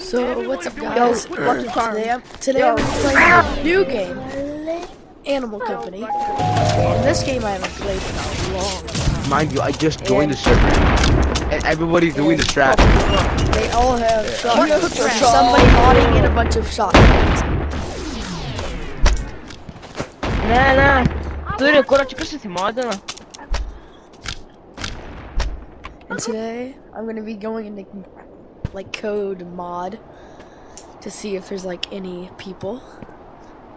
So what's up, guys? Today I'm playing a new game, Animal Company. And this game I haven't played in a long time. Mind you, I just joined the server, and everybody's doing the strap. They all have shotguns. There's somebody modding in a bunch of shotguns. Nah. Dude, agora tipo esse moda, né? And today I'm gonna be going into like code mod to see if there's like any people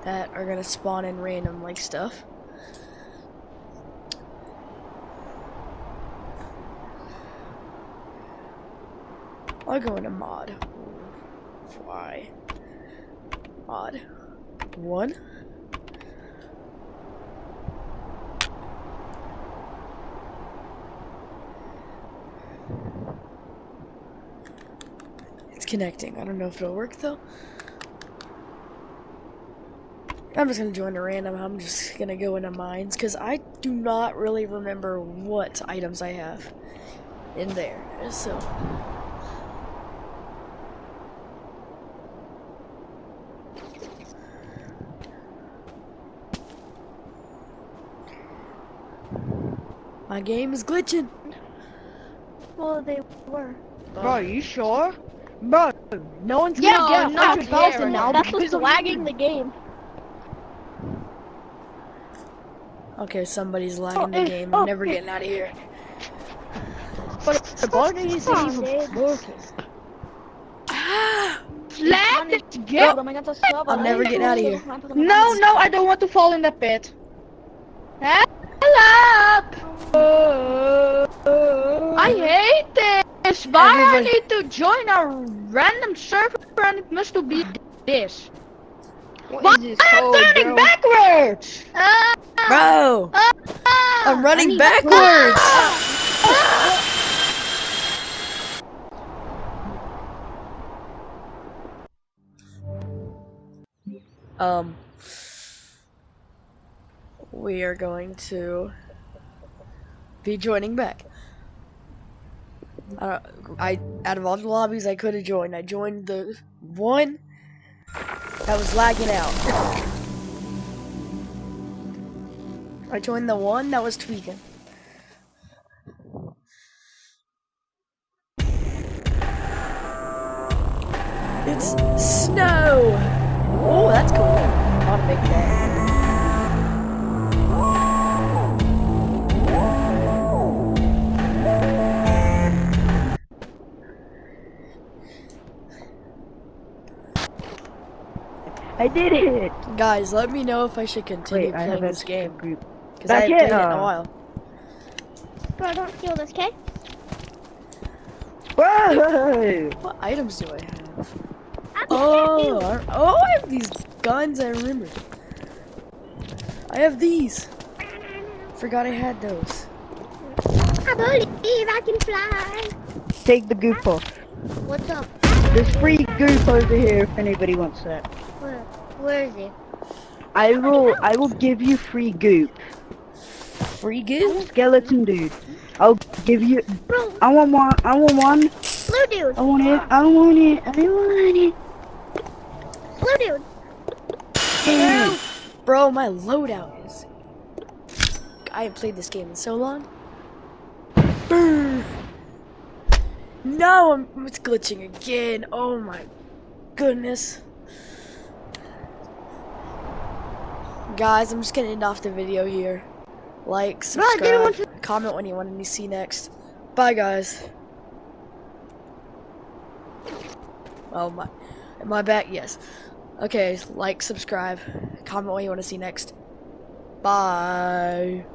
that are gonna spawn in random like stuff. I'll go into mod. Why? Mod 1. It's connecting. I don't know if it'll work though. I'm just gonna join a random. I'm just gonna go into mines because I do not really remember what items I have in there. So my game is glitching. Well, they were. Bro, are you sure? Bro, no one's gonna get 100,000 now That's because what's lagging the game. Okay, somebody's lagging the game. I'm never getting out of here. But the button isn't even working. Lag it! Get! I'm never getting out of here. No, I don't want to fall in the pit. Help! I hate this. Why I need to join a random server and it must be this. Why am I turning backwards? Bro! I'm running backwards! We are going to be joining back. Out of all the lobbies I could have joined, I joined the one that was lagging out. I joined the one that was tweaking. It's snow! Oh, that's cool. I want to make that. I did it! Guys, let me know if I should continue playing this game. Because I Back haven't played in, it in a while. Bro, don't steal this, okay? Whoa! What items do I have? I have these guns, I remember. I have these. Forgot I had those. I believe I can fly. Take the goop off. What's up? There's free goop over here if anybody wants that. Where is it? I will give you free goop. Free goo? Skeleton dude. I'll give you. Bro, I want one. blue dude. I want it. Blue dude. Bro, my loadout is... I haven't played this game in so long. Brr. No, it's glitching again. Oh my goodness. Guys, I'm just gonna end off the video here. Like, subscribe, comment what you want to see next. Bye, guys. Oh, am I back? Yes. Okay, like, subscribe, comment what you want to see next. Bye.